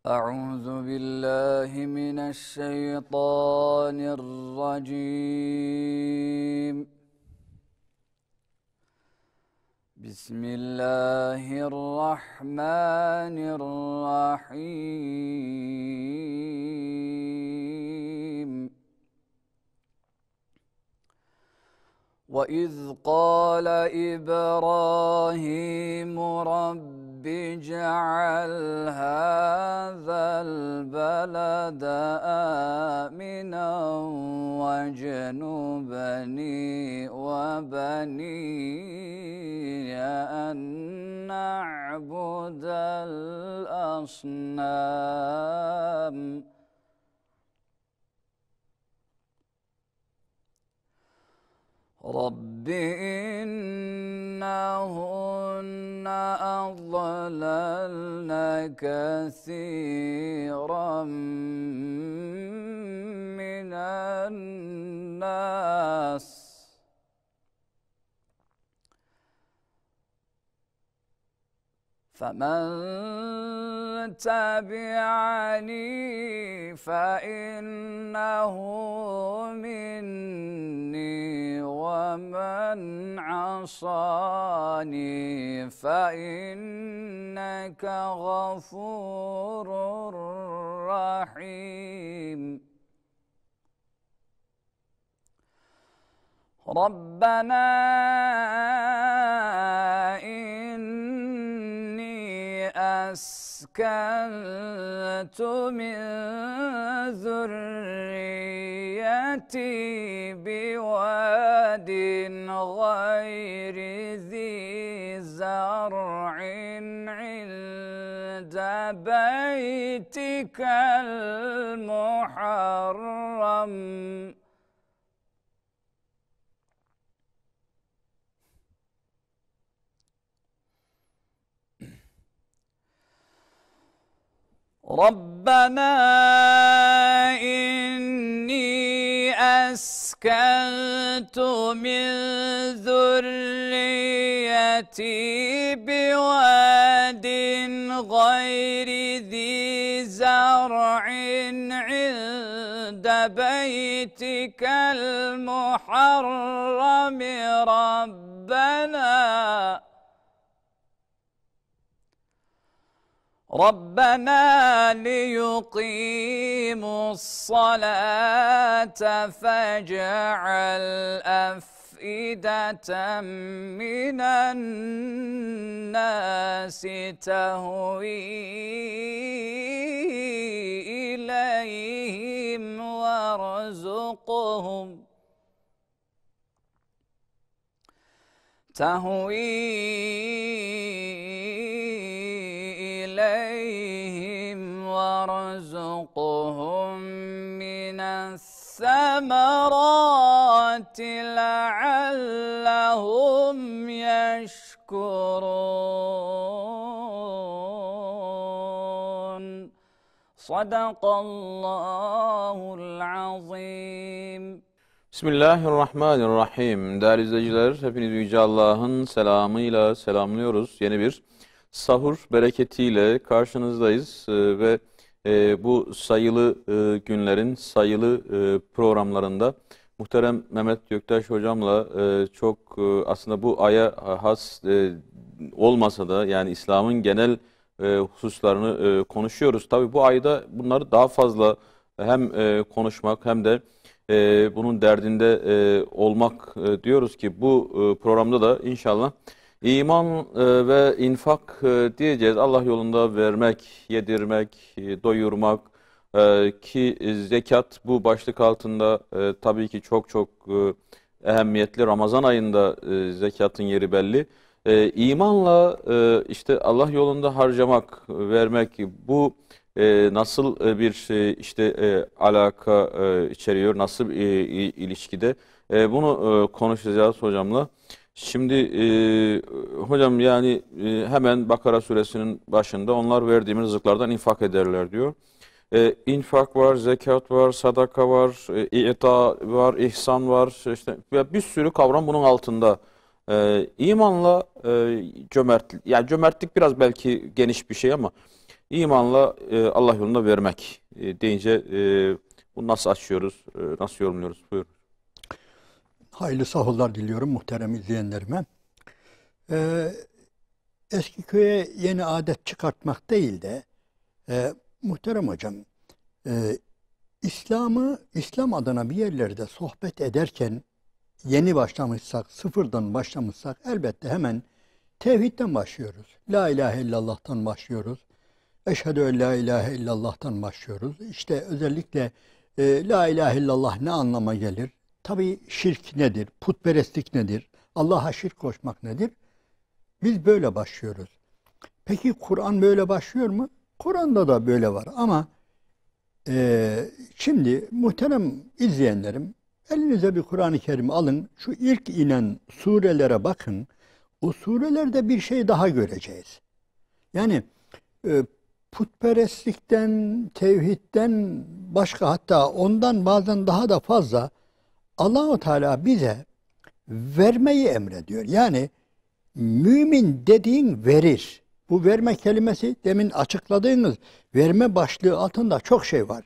أعوذ بالله من الشيطان الرجيم. بسم الله الرحمن الرحيم. وإذ قال إبراهيم رب اجعل هذا البلد آمنا واجنبني وبني أن نعبد الأصنام. رب إنهن أضللن كثيرا من الناس فمن تبعني فإنه مني ومن عصاني فإنك غفور رحيم. ربنا إني أسكنت من ذريتي بواد غير ذي زرع عند بيتك المحرم ربنا إني أسكنت من ذريتي بواد غير ذي زرع عند بيتك المحرم ربنا ليقيموا الصلاة فاجعل أفئدة من الناس تهوي إليهم وارزقهم من الثمرات لعلهم يشكرون. صدق الله العظيم. Bismillahirrahmanirrahim. Değerli izleyiciler, hepinizi Yüce Allah'ın selamıyla selamlıyoruz. Yeni bir sahur bereketiyle karşınızdayız ve bu sayılı günlerin sayılı programlarında muhterem Mehmet Göktaş hocamla çok aslında bu aya has olmasa da yani İslam'ın genel hususlarını konuşuyoruz. Tabii bu ayda bunları daha fazla hem konuşmak hem de bunun derdinde olmak diyoruz ki bu programda da inşallah iman ve infak diyeceğiz. Allah yolunda vermek, yedirmek, doyurmak ki zekat bu başlık altında tabii ki çok ehemmiyetli. Ramazan ayında zekatın yeri belli. İmanla işte Allah yolunda harcamak, vermek bu nasıl bir alaka içeriyor, nasıl ilişkide bunu konuşacağız hocamla. Şimdi hocam yani hemen Bakara suresinin başında onlar verdiğimiz rızıklardan infak ederler diyor. İnfak var, zekat var, sadaka var, i'ta var, ihsan var. İşte bir sürü kavram bunun altında. İmanla cömertlik, yani cömertlik biraz belki geniş bir şey ama İmanla Allah yolunda vermek deyince bunu nasıl açıyoruz, nasıl yorumluyoruz? Buyur. Hayırlı sahurlar diliyorum muhterem izleyenlerime. Eski köye yeni adet çıkartmak değil de muhterem hocam, İslam adına bir yerlerde sohbet ederken yeni başlamışsak, sıfırdan başlamışsak elbette hemen tevhidden başlıyoruz. La ilahe illallah'tan başlıyoruz. Eşhedü en la ilahe illallah'tan başlıyoruz. İşte özellikle la ilahe illallah ne anlama gelir? Tabii şirk nedir? Putperestlik nedir? Allah'a şirk koşmak nedir? Biz böyle başlıyoruz. Peki Kur'an böyle başlıyor mu? Kur'an'da da böyle var ama şimdi muhterem izleyenlerim, elinize bir Kur'an-ı Kerim alın, şu ilk inen surelere bakın. O surelerde bir şey daha göreceğiz. Yani putperestlikten, tevhidden başka, hatta ondan bazen daha da fazla Allah-u Teala bize vermeyi emrediyor. Yani mümin dediğin verir. Bu verme kelimesi demin açıkladığınız verme başlığı altında çok şey var.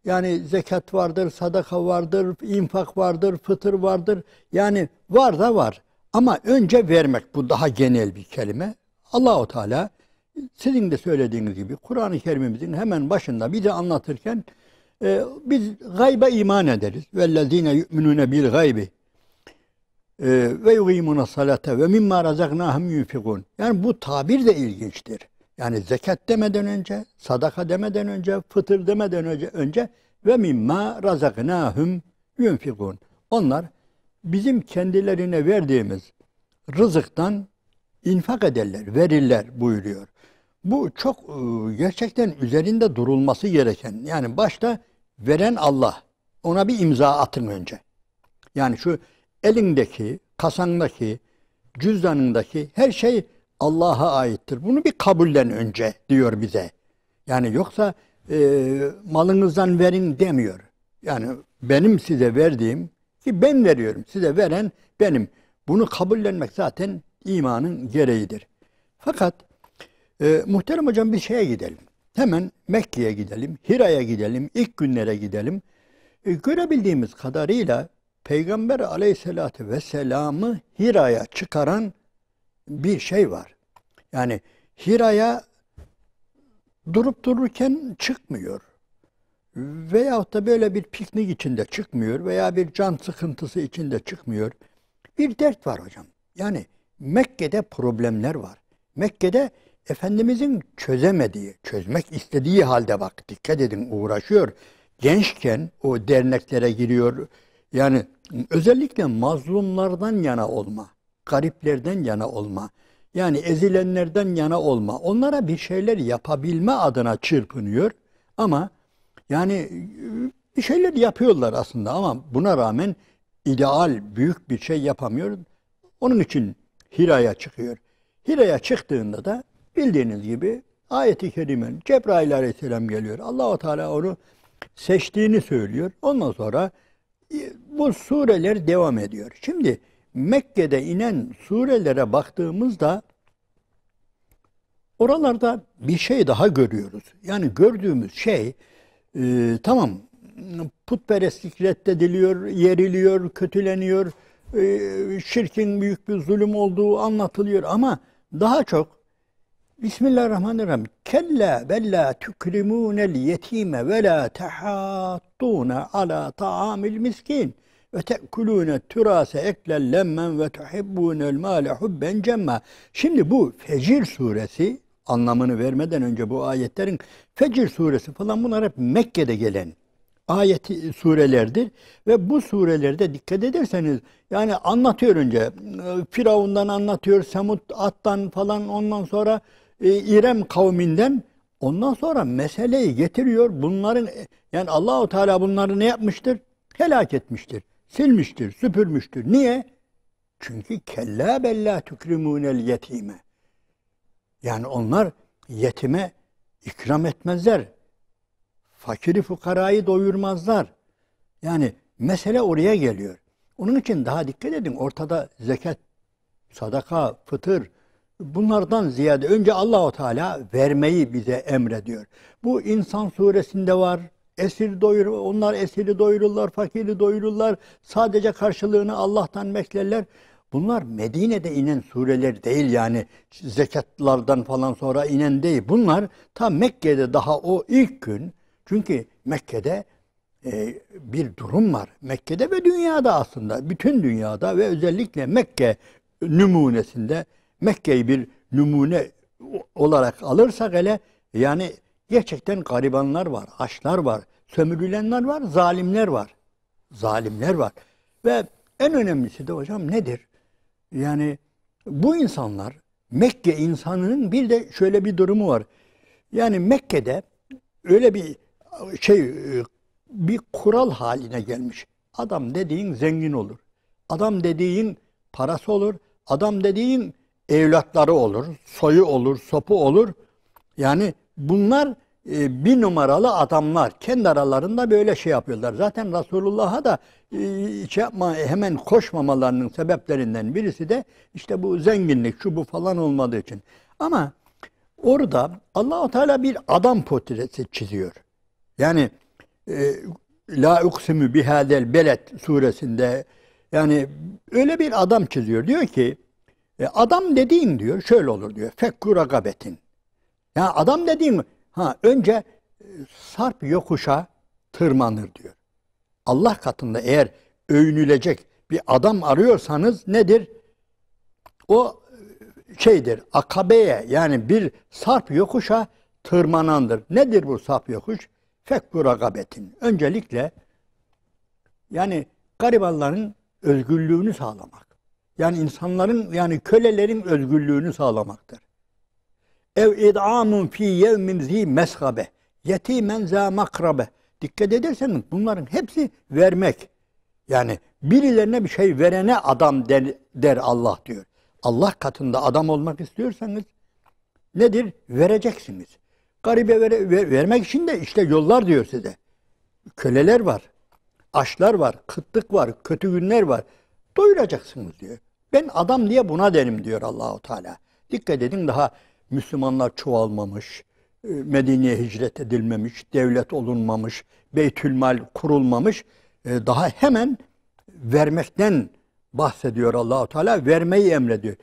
Yani zekat vardır, sadaka vardır, infak vardır, fıtır vardır. Yani var da var. Ama önce vermek, bu daha genel bir kelime. Allah-u Teala sizin de söylediğiniz gibi Kur'an-ı Kerim'imizin hemen başında bize anlatırken biz gayba iman ederiz. Vellezine yu'minune bil gaybi ve yugimuna salate ve mimma razaknahum yunfikun. Yani bu tabir de ilginçtir. Yani zekat demeden önce, sadaka demeden önce, fıtır demeden önce ve mimma razaknahum yunfikun. Onlar bizim kendilerine verdiğimiz rızıktan infak ederler, verirler buyuruyor. Bu çok gerçekten üzerinde durulması gereken. Yani başta veren Allah. Ona bir imza atın önce. Yani şu elindeki, kasandaki, cüzdanındaki her şey Allah'a aittir. Bunu bir kabullen önce diyor bize. Yani yoksa malınızdan verin demiyor. Yani benim size verdiğim, ki ben veriyorum, size veren benim. Bunu kabullenmek zaten imanın gereğidir. Fakat muhterem hocam bir şeye gidelim. Hemen Mekke'ye gidelim, Hira'ya gidelim, ilk günlere gidelim. Görebildiğimiz kadarıyla Peygamber Aleyhisselatü Vesselam'ı Hira'ya çıkaran bir şey var. Yani Hira'ya durup dururken çıkmıyor. Veyahut da böyle bir piknik içinde çıkmıyor veya bir can sıkıntısı içinde çıkmıyor. Bir dert var hocam. Yani Mekke'de problemler var. Mekke'de Efendimizin çözemediği, çözmek istediği halde bak dikkat edin uğraşıyor. Gençken o derneklere giriyor. Yani özellikle mazlumlardan yana olma, gariplerden yana olma, yani ezilenlerden yana olma, onlara bir şeyler yapabilme adına çırpınıyor. Ama yani bir şeyler yapıyorlar aslında ama buna rağmen ideal, büyük bir şey yapamıyor. Onun için Hira'ya çıkıyor. Hira'ya çıktığında da bildiğiniz gibi ayet-i kerimenin Cebrail Aleyhisselam geliyor. Allah-u Teala onu seçtiğini söylüyor. Ondan sonra bu sureler devam ediyor. Şimdi Mekke'de inen surelere baktığımızda oralarda bir şey daha görüyoruz. Yani gördüğümüz şey tamam putperestlik reddediliyor, yeriliyor, kötüleniyor, şirkin büyük bir zulüm olduğu anlatılıyor ama daha çok Bismillahirrahmanirrahim. Kella bella tukrimunel yetime ve la tahattune ala ta'amil miskin ve te'kulune türase eklen lemmen ve tuhibbunel mâle hubben cemma. Şimdi bu Fecir suresi, anlamını vermeden önce bu ayetlerin Fecir suresi falan bunlar hep Mekke'de gelen ayeti surelerdir ve bu surelerde dikkat ederseniz yani anlatıyor önce Firavun'dan anlatıyor, Semud attan falan, ondan sonra İrem kavminden, ondan sonra meseleyi getiriyor. Bunların yani Allahu Teala bunları ne yapmıştır? Helak etmiştir, silmiştir, süpürmüştür. Niye? Çünkü kella bella tukrimunel yetime. Yani onlar yetime ikram etmezler. Fakiri fukarayı doyurmazlar. Yani mesele oraya geliyor. Onun için daha dikkat edin. Ortada zekat, sadaka, fıtır, bunlardan ziyade önce Allahu Teala vermeyi bize emrediyor. Bu İnsan suresinde var. Onlar esiri doyururlar, fakiri doyururlar. Sadece karşılığını Allah'tan beklerler. Bunlar Medine'de inen sureler değil, yani zekatlardan falan sonra inen değil. Bunlar tam Mekke'de daha o ilk gün. Çünkü Mekke'de bir durum var. Mekke'de ve dünyada aslında. Bütün dünyada ve özellikle Mekke numunesinde, Mekke'yi bir numune olarak alırsak hele, yani gerçekten garibanlar var, açlar var, sömürülenler var, zalimler var. Zalimler var. Ve en önemlisi de hocam nedir? Yani bu insanlar, Mekke insanının bir de şöyle bir durumu var. Yani Mekke'de öyle bir bir kural haline gelmiş. Adam dediğin zengin olur. Adam dediğin parası olur. Adam dediğin evlatları olur, soyu olur, sopu olur. Yani bunlar bir numaralı adamlar. Kendi aralarında böyle şey yapıyorlar. Zaten Resulullah'a da hemen koşmamalarının sebeplerinden birisi de işte bu zenginlik, şu bu falan olmadığı için. Ama orada Allah-u Teala bir adam portresi çiziyor. Yani La uksimu bihadel beled suresinde yani öyle bir adam çiziyor. Diyor ki adam dediğin diyor şöyle olur diyor. Fekku ragabetin. Yani adam dediğin önce sarp yokuşa tırmanır diyor. Allah katında eğer övünülecek bir adam arıyorsanız nedir? O şeydir, akabeye, yani bir sarp yokuşa tırmanandır. Nedir bu sarp yokuş? Fekku ragabetin. Öncelikle yani garibanların özgürlüğünü sağlamak. Yani insanların, yani kölelerin özgürlüğünü sağlamaktır. Ev id'amun fi yevmin zi mesgabe. Yetimen za makrabe. Dikkat ederseniz bunların hepsi vermek. Yani birilerine bir şey verene adam der Allah diyor. Allah katında adam olmak istiyorsanız nedir? Vereceksiniz. Garibe vermek için de işte yollar diyor size. Köleler var, açlar var, kıtlık var, kötü günler var. Doyuracaksınız diyor. Ben adam diye buna derim diyor Allahu Teala. Dikkat edin, daha Müslümanlar çoğalmamış, Medine'ye hicret edilmemiş, devlet olunmamış, Beytülmal kurulmamış. Daha hemen vermekten bahsediyor Allahu Teala, vermeyi emrediyor.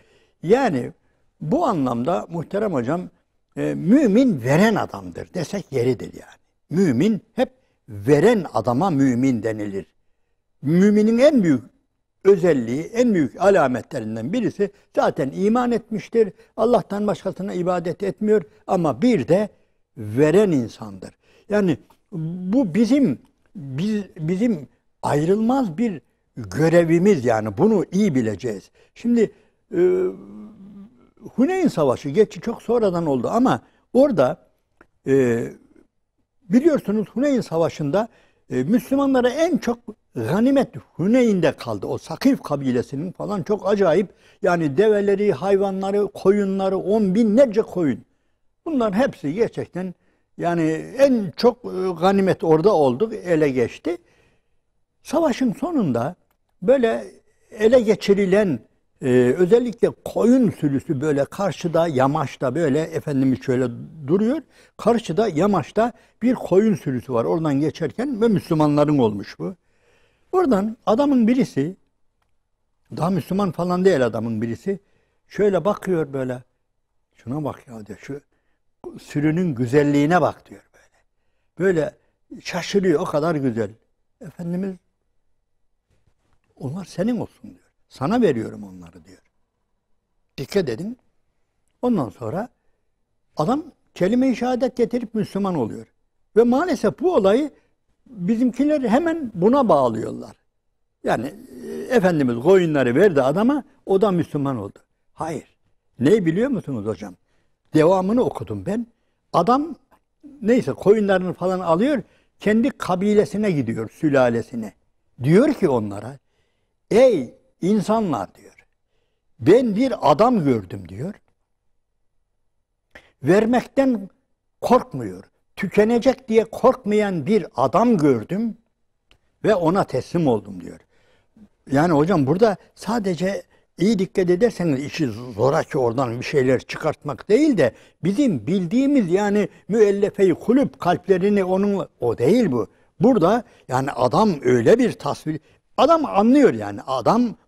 Yani bu anlamda muhterem hocam, mümin veren adamdır desek yeridir yani. Mümin hep veren adama mümin denilir. Müminin en büyük özelliği, en büyük alametlerinden birisi zaten iman etmiştir. Allah'tan başkasına ibadet etmiyor ama bir de veren insandır. Yani bu bizim ayrılmaz bir görevimiz, yani bunu iyi bileceğiz. Şimdi Huneyn Savaşı geçti, çok sonradan oldu ama orada biliyorsunuz Huneyn Savaşı'nda Müslümanlara en çok ganimet Huneyn'de kaldı. O Sakif kabilesinin falan çok acayip, yani develeri, hayvanları, koyunları, 10 binlerce koyun. Bunların hepsi gerçekten yani en çok ganimet orada oldu, ele geçti. Savaşın sonunda böyle ele geçirilen özellikle koyun sürüsü böyle karşıda, yamaçta böyle Efendimiz şöyle duruyor. Karşıda, yamaçta bir koyun sürüsü var. Oradan geçerken ve Müslümanların olmuş bu. Oradan adamın birisi, daha Müslüman falan değil adamın birisi, şöyle bakıyor böyle. Şuna bak ya diyor, şu sürünün güzelliğine bak diyor böyle. Böyle şaşırıyor, o kadar güzel. Efendimiz, onlar senin olsun diyor. Sana veriyorum onları diyor. Dikkat edin. Ondan sonra adam kelime-i şehadet getirip Müslüman oluyor. Ve maalesef bu olayı bizimkiler hemen buna bağlıyorlar. Yani Efendimiz koyunları verdi adama, o da Müslüman oldu. Hayır. Ne biliyor musunuz hocam? Devamını okudum ben. Adam neyse koyunlarını falan alıyor, kendi kabilesine gidiyor, sülalesine. Diyor ki onlara, ey insanlar diyor, ben bir adam gördüm diyor. Vermekten korkmuyor. Tükenecek diye korkmayan bir adam gördüm ve ona teslim oldum diyor. Yani hocam burada sadece iyi dikkat ederseniz işi zoraki oradan bir şeyler çıkartmak değil de bizim bildiğimiz yani müellefe-i kulüp kalplerini onun o değil bu. Burada yani adam öyle bir tasvir adam anlıyor yani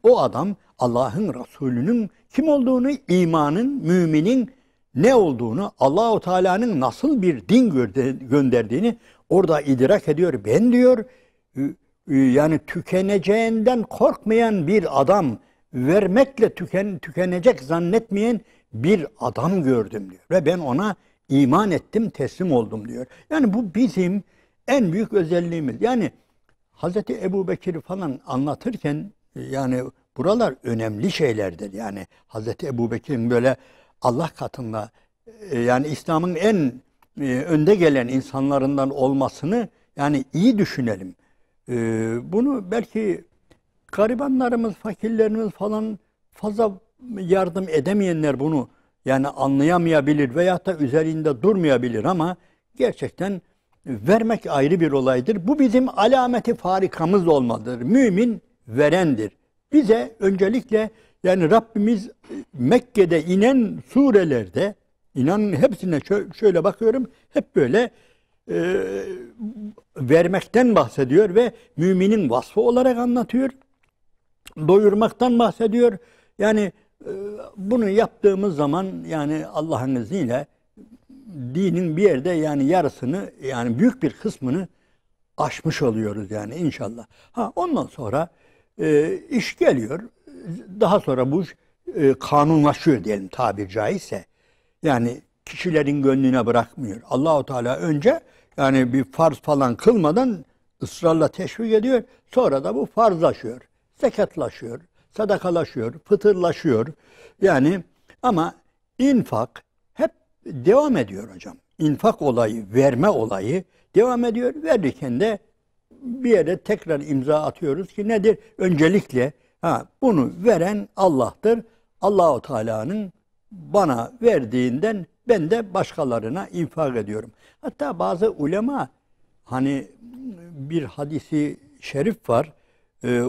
o adam Allah'ın Resulü'nün kim olduğunu, imanın, müminin ne olduğunu, Allahu Teala'nın nasıl bir din gönderdiğini orada idrak ediyor. Ben diyor yani tükeneceğinden korkmayan bir adam, vermekle tükenecek zannetmeyen bir adam gördüm diyor. Ve ben ona iman ettim, teslim oldum diyor. Yani bu bizim en büyük özelliğimiz. Yani Hazreti Ebubekir falan anlatırken yani buralar önemli şeylerdir. Yani Hazreti Ebubekir'in böyle Allah katında yani İslam'ın en önde gelen insanlarından olmasını yani iyi düşünelim. Bunu belki garibanlarımız, fakirlerimiz falan fazla yardım edemeyenler bunu yani anlayamayabilir veyahut da üzerinde durmayabilir ama gerçekten vermek ayrı bir olaydır. Bu bizim alameti farikamız olmalıdır. Mümin verendir. Bize öncelikle yani Rabbimiz Mekke'de inen surelerde inanın hepsine şöyle bakıyorum hep böyle vermekten bahsediyor ve müminin vasfı olarak anlatıyor. Doyurmaktan bahsediyor. Yani bunu yaptığımız zaman yani Allah'ın izniyle dinin bir yerde yani yarısını yani büyük bir kısmını aşmış oluyoruz yani inşallah. Ondan sonra iş geliyor. Daha sonra bu kanunlaşıyor diyelim tabiri caizse. Yani kişilerin gönlüne bırakmıyor. Allahu Teala önce yani bir farz falan kılmadan ısrarla teşvik ediyor. Sonra da bu farzlaşıyor. Zekatlaşıyor, sadakalaşıyor, fıtırlaşıyor. Yani ama infak hep devam ediyor hocam. İnfak olayı, verme olayı devam ediyor. Verirken de bir yere tekrar imza atıyoruz ki nedir? Öncelikle bunu veren Allah'tır. Allahu Teala'nın bana verdiğinden ben de başkalarına infak ediyorum. Hatta bazı ulema hani bir hadisi şerif var.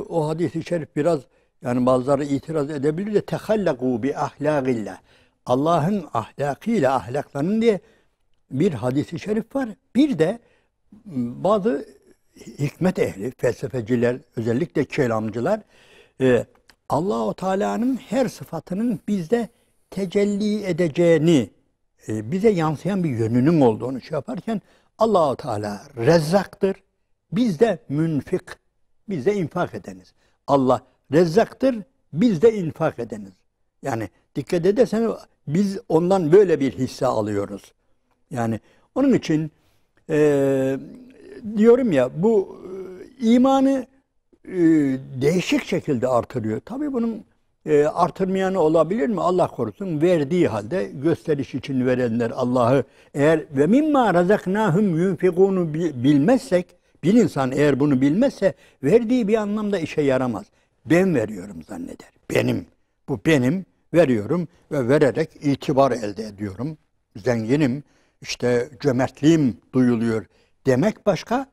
O hadisi şerif biraz yani bazıları itiraz edebilir de tehallakû bi ahlâgillah. Allah'ın ahlakıyla ahlaklanın diye bir hadisi şerif var. Bir de bazı hikmet ehli, felsefeciler, özellikle kelamcılar Allah-u Teala'nın her sıfatının bizde tecelli edeceğini, bize yansıyan bir yönünün olduğunu şey yaparken Allah-u Teala rezzaktır, biz de münfik, biz de infak edeniz. Allah rezzaktır, biz de infak edeniz. Yani dikkat ederseniz biz ondan böyle bir hisse alıyoruz. Yani onun için diyorum ya bu imanı değişik şekilde artırıyor. Tabii bunun artırmayanı olabilir mi? Allah korusun. Verdiği halde gösteriş için verenler Allah'ı eğer ve mimma razaknahum yunfikunu bilmezsek bir insan eğer bunu bilmezse verdiği bir anlamda işe yaramaz. Ben veriyorum zanneder. Benim. Bu benim. Veriyorum ve vererek itibar elde ediyorum. Zenginim. İşte cömertliğim duyuluyor. Demek başka.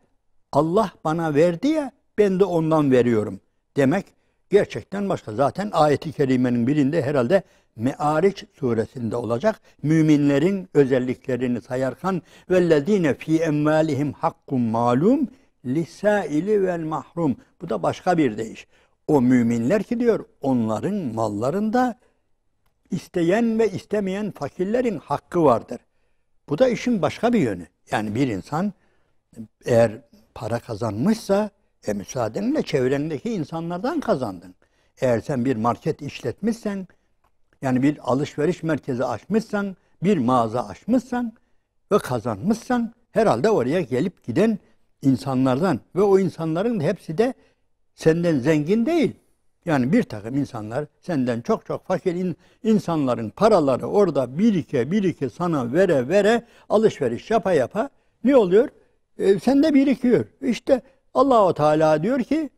Allah bana verdi ya ben de ondan veriyorum. Demek gerçekten başka. Zaten ayet-i kerimenin birinde herhalde Me'ariç suresinde olacak. Müminlerin özelliklerini sayarken vellezine fi emvalihim hakkun malum lisaili vel mahrum. Bu da başka bir deyiş. O müminler ki diyor onların mallarında isteyen ve istemeyen fakirlerin hakkı vardır. Bu da işin başka bir yönü. Yani bir insan eğer para kazanmışsa müsaadenle çevrendeki insanlardan kazandın. Eğer sen bir market işletmişsen, yani bir alışveriş merkezi açmışsan, bir mağaza açmışsan ve kazanmışsan herhalde oraya gelip giden insanlardan ve o insanların hepsi de senden zengin değil. Yani bir takım insanlar senden çok çok fakir insanların paraları orada birike sana vere alışveriş yapa ne oluyor? Sende birikiyor. İşte Allah-u Teala diyor ki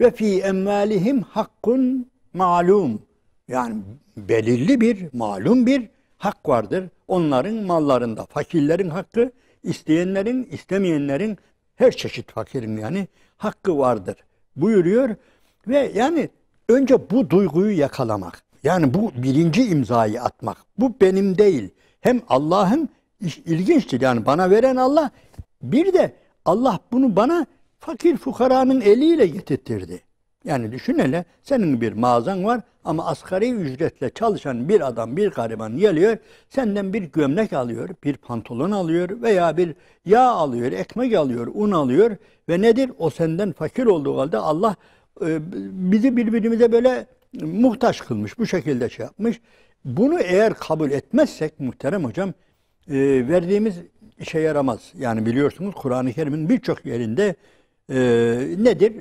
ve fi emvalihim hakkun malum. Yani belirli bir, malum bir hak vardır. Onların mallarında fakirlerin hakkı, isteyenlerin, istemeyenlerin her çeşit fakirin yani hakkı vardır buyuruyor. Ve yani Önce bu duyguyu yakalamak. Yani bu birinci imzayı atmak. Bu benim değil. Hem Allah'ın ilginçtir. Yani bana veren Allah. Bir de Allah bunu bana fakir fukaranın eliyle getirtirdi. Yani düşün hele, senin bir mağazan var ama asgari ücretle çalışan bir adam, bir gariban geliyor, senden bir gömlek alıyor, bir pantolon alıyor veya bir yağ alıyor, ekmek alıyor, un alıyor ve nedir? O senden fakir olduğu halde Allah bizi birbirimize böyle muhtaç kılmış, bu şekilde şey yapmış. Bunu eğer kabul etmezsek muhterem hocam, verdiğimiz işe yaramaz. Yani biliyorsunuz Kur'an-ı Kerim'in birçok yerinde nedir?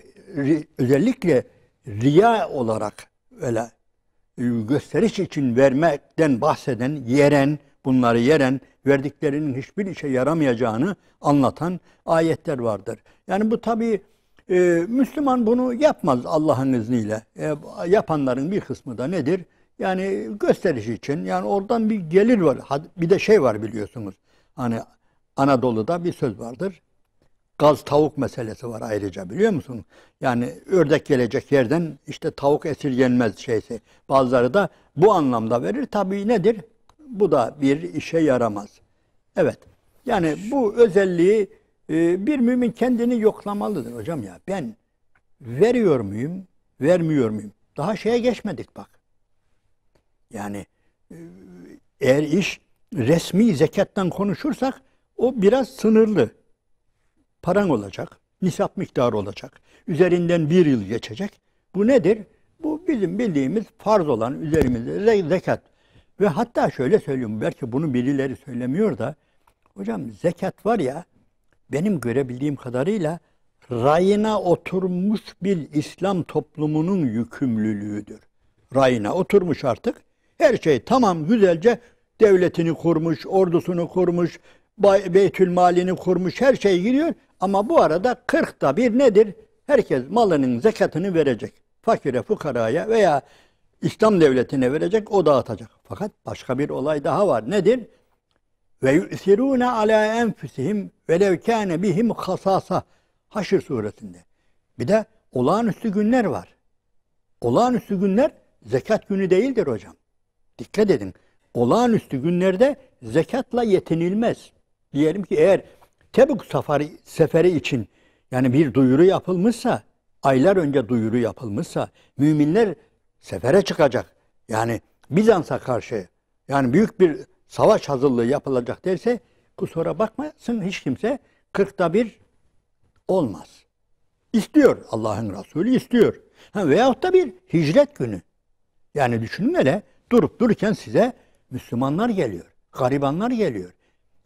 Özellikle riya olarak öyle gösteriş için vermekten bahseden, bunları yeren, verdiklerinin hiçbir işe yaramayacağını anlatan ayetler vardır. Yani bu tabii Müslüman bunu yapmaz Allah'ın izniyle. Yapanların bir kısmı da nedir? Yani gösteriş için, yani oradan bir gelir var. Bir de şey var biliyorsunuz. Hani Anadolu'da bir söz vardır. Gaz tavuk meselesi var ayrıca, biliyor musun? Yani ördek gelecek yerden işte tavuk esirgenmez şeysi. Bazıları da bu anlamda verir. Tabii nedir? Bu da bir işe yaramaz. Evet. Yani bu özelliği bir mümin kendini yoklamalıdır hocam ya. Ben veriyor muyum, vermiyor muyum? Daha şeye geçmedik bak. Yani eğer iş resmi zekattan konuşursak o biraz sınırlı. Paran olacak, nisap miktarı olacak. Üzerinden bir yıl geçecek. Bu nedir? Bu bizim bildiğimiz farz olan üzerimizde zekat. Ve hatta şöyle söyleyeyim, belki bunu birileri söylemiyor da, hocam zekat var ya, benim görebildiğim kadarıyla rayına oturmuş bir İslam toplumunun yükümlülüğüdür. Rayına oturmuş artık. Her şey tamam, güzelce devletini kurmuş, ordusunu kurmuş, Beytülmalini kurmuş, her şey gidiyor. Ama bu arada 40'ta bir nedir? Herkes malının zekatını verecek. Fakire, fukaraya veya İslam devletine verecek, o dağıtacak. Fakat başka bir olay daha var. Nedir? Ve yu'sirûne alâ enfusihim velev kâne bihim hasâsa. Haşr suresinde. Bir de olağanüstü günler var. Olağanüstü günler zekat günü değildir hocam. Dikkat edin. Olağanüstü günlerde zekatla yetinilmez. Diyelim ki eğer Tebük seferi için yani bir duyuru yapılmışsa, aylar önce duyuru yapılmışsa, müminler sefere çıkacak. Yani Bizans'a karşı, yani büyük bir savaş hazırlığı yapılacak derse, kusura bakmasın hiç kimse 40'ta bir olmaz. İstiyor, Allah'ın Resulü istiyor. Veyahut da bir hicret günü. Yani düşünün hele, durup dururken size Müslümanlar geliyor, garibanlar geliyor.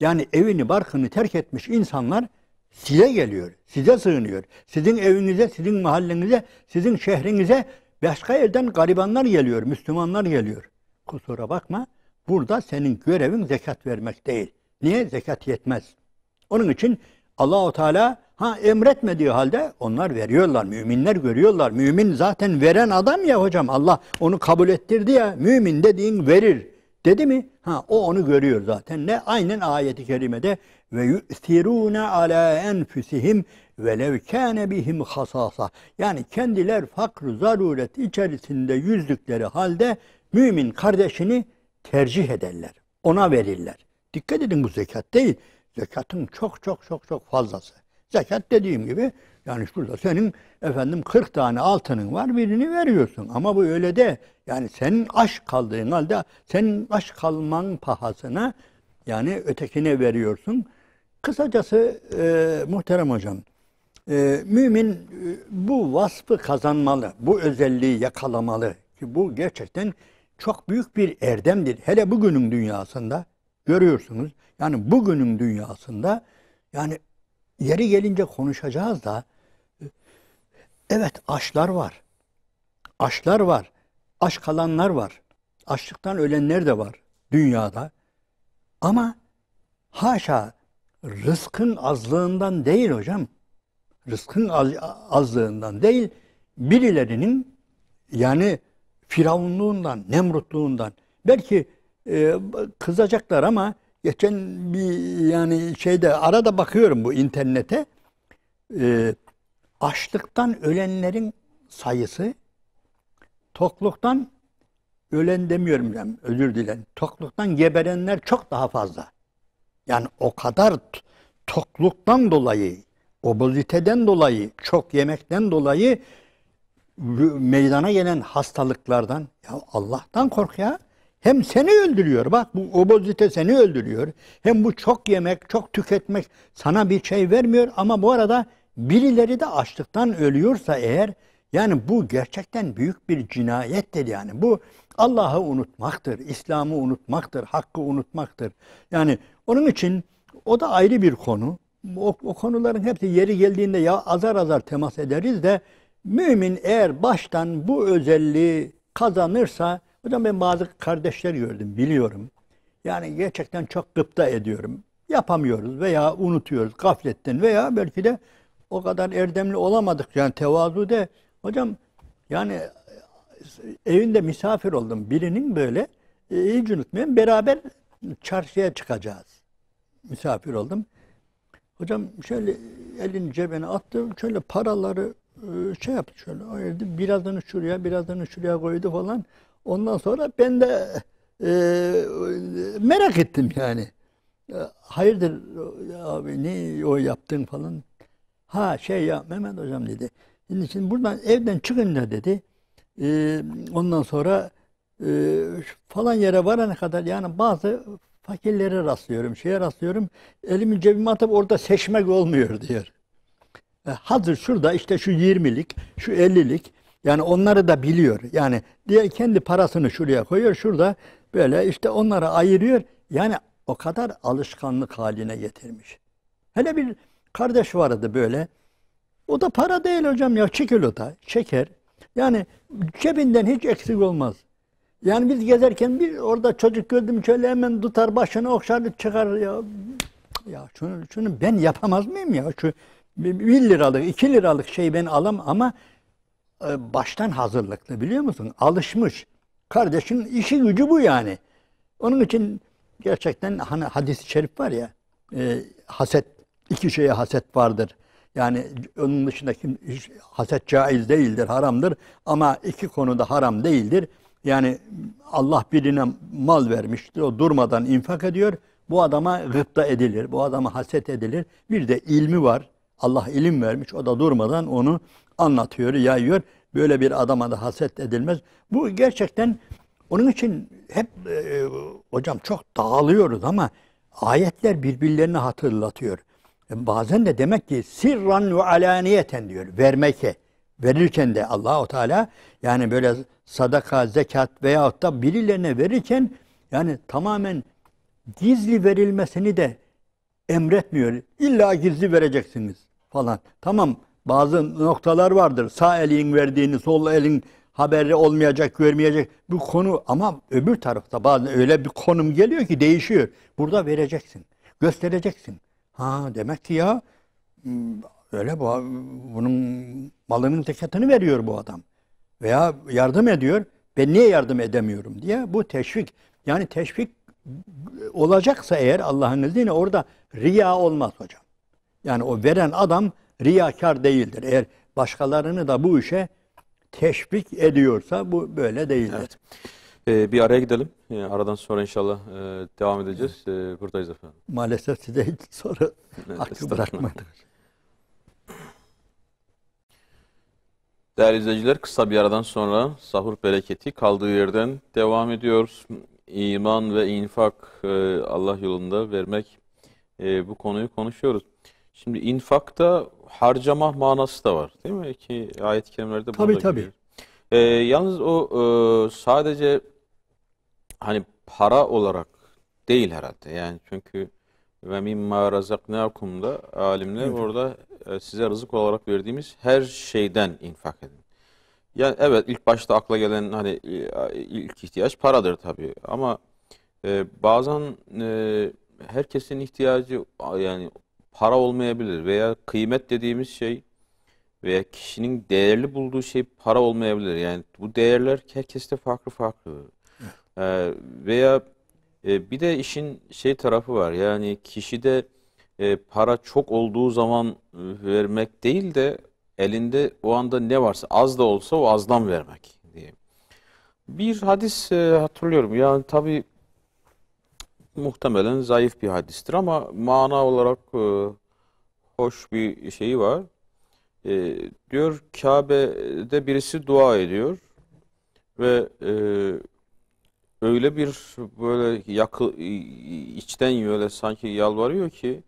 Yani evini, barkını terk etmiş insanlar size geliyor, size sığınıyor. Sizin evinize, sizin mahallenize, sizin şehrinize başka yerden garibanlar geliyor, Müslümanlar geliyor. Kusura bakma, burada senin görevin zekat vermek değil. Niye? Zekat yetmez. Onun için Allah-u Teala emretmediği halde onlar veriyorlar. Müminler görüyorlar. Mümin zaten veren adam ya hocam. Allah onu kabul ettirdi ya. Mümin dediğin verir. Dedi mi? O onu görüyor zaten. Ne? Aynen ayeti kerimede ve yu'thirûne alâ enfusihim velev kâne bihim hasâsa. Yani kendiler fakr, zaruret içerisinde yüzdükleri halde mümin kardeşini tercih ederler. Ona verirler. Dikkat edin, bu zekat değil. Zekatın çok fazlası. Zekat dediğim gibi yani şurada senin 40 tane altının var, birini veriyorsun. Ama bu öyle de yani senin aç kaldığın halde senin aç kalman pahasına yani ötekine veriyorsun. Kısacası muhterem hocam, mümin bu vasfı kazanmalı, bu özelliği yakalamalı ki bu gerçekten çok büyük bir erdemdir. Hele bugünün dünyasında görüyorsunuz. Yani bugünün dünyasında yani yeri gelince konuşacağız da evet açlar var. Açlar var. Aç kalanlar var. Açlıktan ölenler de var dünyada. Ama haşa rızkın azlığından değil hocam. Rızkın azlığından değil, birilerinin yani firavunluğundan, nemrutluğundan. Belki kızacaklar ama geçen bir yani arada bakıyorum bu internete, açlıktan ölenlerin sayısı tokluktan ölen demiyorum yani, özür dilerim. Tokluktan geberenler çok daha fazla. Yani o kadar tokluktan dolayı, obeziteden dolayı, çok yemekten dolayı meydana gelen hastalıklardan, ya Allah'tan kork ya. Hem seni öldürüyor, bak bu obezite seni öldürüyor. Hem bu çok yemek, çok tüketmek sana bir şey vermiyor ama bu arada birileri de açlıktan ölüyorsa eğer, yani bu gerçekten büyük bir cinayettir yani. Bu Allah'ı unutmaktır, İslam'ı unutmaktır, hakkı unutmaktır. Yani onun için o da ayrı bir konu. O konuların hepsi yeri geldiğinde ya azar azar temas ederiz de, mümin eğer baştan bu özelliği kazanırsa, hocam ben bazı kardeşler gördüm, biliyorum. Yani gerçekten çok gıpta ediyorum. Yapamıyoruz veya unutuyoruz gafletten veya belki de o kadar erdemli olamadık. Yani tevazu de hocam, yani evinde misafir oldum birinin, böyle hiç unutmayayım, beraber çarşıya çıkacağız. Misafir oldum. Hocam şöyle elini cebine attı, şöyle paraları şey yaptı, şöyle ayırdı, birazını şuraya, birazını şuraya koydu falan. Ondan sonra ben de merak ettim yani. Hayırdır abi, ne o yaptın falan. Ha şey ya Mehmet hocam dedi. Şimdi buradan evden çıkınca dedi, ondan sonra falan yere varana kadar yani bazı fakirlere rastlıyorum, şeye rastlıyorum. Elimi cebime atıp orada seçmek olmuyor diyor. Hazır şurada işte şu 20'lik, şu 50'lik, yani onları da biliyor. Yani diye kendi parasını şuraya koyuyor, şurada böyle işte onları ayırıyor. Yani o kadar alışkanlık haline getirmiş. Hele bir kardeş vardı böyle. O da para değil hocam ya, çikolata, şeker. Yani cebinden hiç eksik olmaz. Yani biz gezerken bir orada çocuk gördüm, şöyle hemen tutar başını okşar çıkar ya. Ya şunu ben yapamaz mıyım ya? Şu 1 liralık, 2 liralık şey ben alam ama baştan hazırlıklı, biliyor musun? Alışmış. Kardeşin işi gücü bu yani. Onun için gerçekten hani hadis-i şerif var ya, haset, 2 şeye haset vardır. Yani onun dışındaki haset caiz değildir, haramdır. Ama 2 konuda haram değildir. Yani Allah birine mal vermiştir, o durmadan infak ediyor. Bu adama gıpta edilir, bu adama haset edilir. Bir de ilmi var. Allah ilim vermiş, o da durmadan onu anlatıyor, yayıyor. Böyle bir adama da haset edilmez. Bu gerçekten, onun için hep hocam çok dağılıyoruz ama ayetler birbirlerini hatırlatıyor. Bazen de demek ki sirran ve alaniyeten diyor, vermeke. Verirken de Allahu Teala, yani böyle sadaka, zekat veyahut da birilerine verirken yani tamamen gizli verilmesini de emretmiyor. İlla gizli vereceksiniz falan. Tamam, bazı noktalar vardır. Sağ elin verdiğini, sol elin haberi olmayacak, görmeyecek bu konu, ama öbür tarafta bazen öyle bir konum geliyor ki değişiyor. Burada vereceksin, göstereceksin. Ha demek ki ya öyle, bunun malının zekatını veriyor bu adam. Veya yardım ediyor. Ben niye yardım edemiyorum diye, bu teşvik. Yani teşvik olacaksa eğer Allah'ın izniyle orada riya olmaz hocam. Yani o veren adam riyakar değildir. Eğer başkalarını da bu işe teşvik ediyorsa bu böyle değildir. Evet. Bir araya gidelim. Aradan sonra inşallah devam edeceğiz. Buradayız efendim. Maalesef size hiç soru hakkı Estağfurullah. bırakmadık. Değerli izleyiciler, kısa bir aradan sonra sahur bereketi kaldığı yerden devam ediyor. İman ve infak, Allah yolunda vermek, bu konuyu konuşuyoruz. Şimdi infakta harcama manası da var, değil mi? Ki ayet-i kerimelerde burada Tabii. geliyor. Yalnız o sadece hani para olarak değil herhalde. Yani çünkü ve mimma razaknakum'da alimler Evet. orada size rızık olarak verdiğimiz her şeyden infak edin. Yani evet, ilk başta akla gelen hani ilk ihtiyaç paradır tabii, ama bazen herkesin ihtiyacı yani para olmayabilir veya kıymet dediğimiz şey veya kişinin değerli bulduğu şey para olmayabilir. Yani bu değerler herkeste farklı farklı. Veya bir de işin şey tarafı var. Yani kişide para çok olduğu zaman vermek değil de elinde o anda ne varsa, az da olsa o azdan vermek diye. Bir hadis hatırlıyorum. Yani tabii muhtemelen zayıf bir hadistir ama mana olarak hoş bir şeyi var. Diyor Kabe'de birisi dua ediyor ve öyle bir böyle içten böyle sanki yalvarıyor ki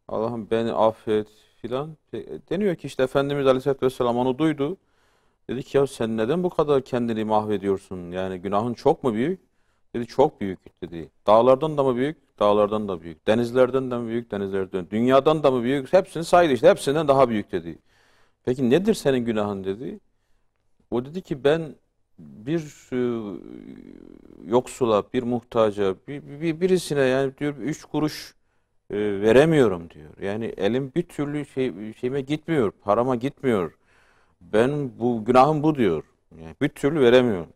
Allah'ım beni affet filan. Deniyor ki işte Efendimiz Aleyhisselatü Vesselam onu duydu. Dedi ki ya sen neden bu kadar kendini mahvediyorsun? Yani günahın çok mu büyük? Dedi çok büyük dedi. Dağlardan da mı büyük? Dağlardan da büyük. Denizlerden de mi büyük? Denizlerden. Dünyadan da mı büyük? Hepsini saydı işte. Hepsinden daha büyük dedi. Peki nedir senin günahın dedi. O dedi ki ben bir yoksula, bir muhtaca, birisine yani diyor 3 kuruş veremiyorum diyor. Yani elim bir türlü şeyime gitmiyor, parama gitmiyor. Ben bu günahım bu diyor. Yani bir türlü veremiyorum.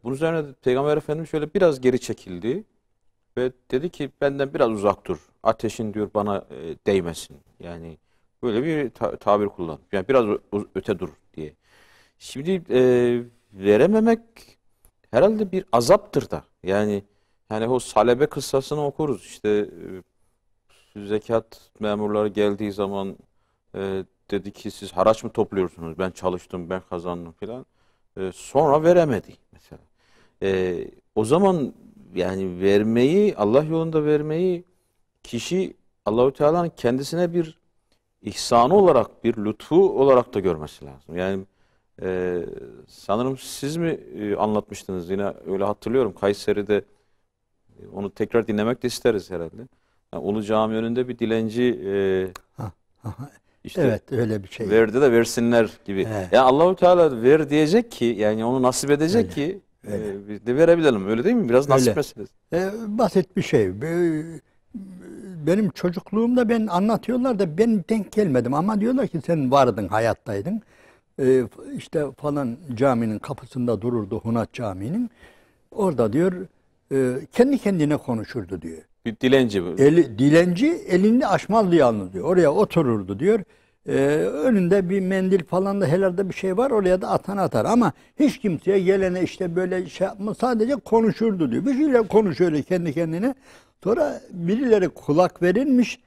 Bunun üzerine Peygamber Efendimiz şöyle biraz geri çekildi ve dedi ki benden biraz uzak dur. Ateşin diyor bana değmesin. Yani böyle bir tabir kullan. Yani biraz öte dur diye. Şimdi verememek herhalde bir azaptır da. Yani o salebe kıssasını okuruz. İşte zekat memurları geldiği zaman dedi ki siz haraç mı topluyorsunuz? Ben çalıştım, ben kazandım filan. Sonra veremedi mesela. O zaman yani vermeyi, Allah yolunda vermeyi kişi Allahü Teala'nın kendisine bir ihsanı olarak, bir lütfu olarak da görmesi lazım. Yani sanırım siz mi anlatmıştınız yine öyle hatırlıyorum. Kayseri'de onu tekrar dinlemek de isteriz herhalde. Yani Ulu Cami önünde bir dilenci Ha, ha, işte evet öyle bir şey. verdi de versinler gibi. Evet. Yani Allahu Teala ver diyecek ki yani onu nasip edecek Öyle, ki öyle. biz de verebilelim. Öyle değil mi? Biraz nasip Öyle. meselesi. Basit bir şey. Benim çocukluğumda ben anlatıyorlar da ben denk gelmedim ama diyorlar ki sen vardın, hayattaydın. İşte falan caminin kapısında dururdu, Hunat Camii'nin. Orada diyor kendi kendine konuşurdu diyor. Bir dilenci bu. Dilenci elini aşmazdı yalnız diyor. Oraya otururdu diyor. Önünde bir mendil falan da herhalde bir şey var. Oraya da atar ama hiç kimseye gelene işte böyle şey yapma, sadece konuşurdu diyor. Bir şeyler konuşuyor kendi kendine. Sonra birileri kulak verilmiş.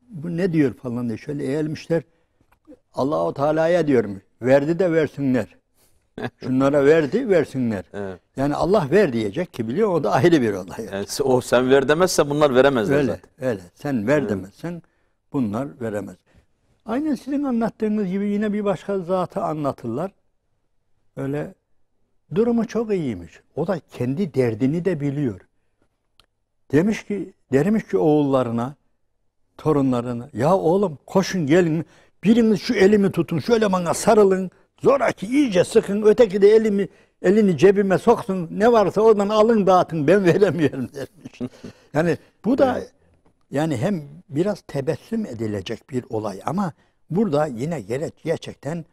Bu ne diyor falan diye şöyle eğilmişler. Allahu Teala'ya diyorum. Verdi de versinler. Şunlara verdi, versinler. Evet. Yani Allah ver diyecek ki biliyor, o da ayrı bir olay. Yani o sen ver demezse bunlar veremezler Öyle, zaten. öyle. Sen ver demezsen bunlar veremez. Aynen sizin anlattığınız gibi yine bir başka zatı anlatırlar. Öyle durumu çok iyiymiş. O da kendi derdini de biliyor. Dermiş ki oğullarına, torunlarına, ya oğlum koşun gelin, biriniz şu elimi tutun, şöyle bana sarılın, zoraki iyice sıkın, öteki de elini cebime soksun, ne varsa oradan alın dağıtın, ben veremiyorum demiş. Yani bu da yani hem biraz tebessüm edilecek bir olay ama burada yine gerçekten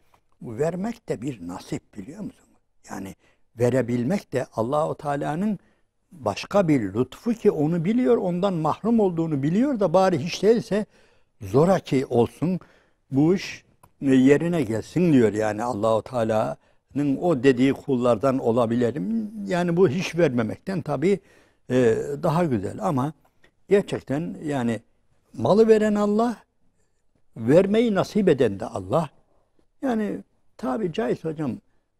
vermek de bir nasip, biliyor musun? Yani verebilmek de Allahu Teala'nın başka bir lütfu ki onu biliyor, ondan mahrum olduğunu biliyor da bari hiç değilse zoraki olsun bu iş yerine gelsin diyor. Yani Allahu Teala'nın o dediği kullardan olabilirim. Yani bu hiç vermemekten tabii daha güzel ama gerçekten yani malı veren Allah, vermeyi nasip eden de Allah. Yani tabi caiz hocam,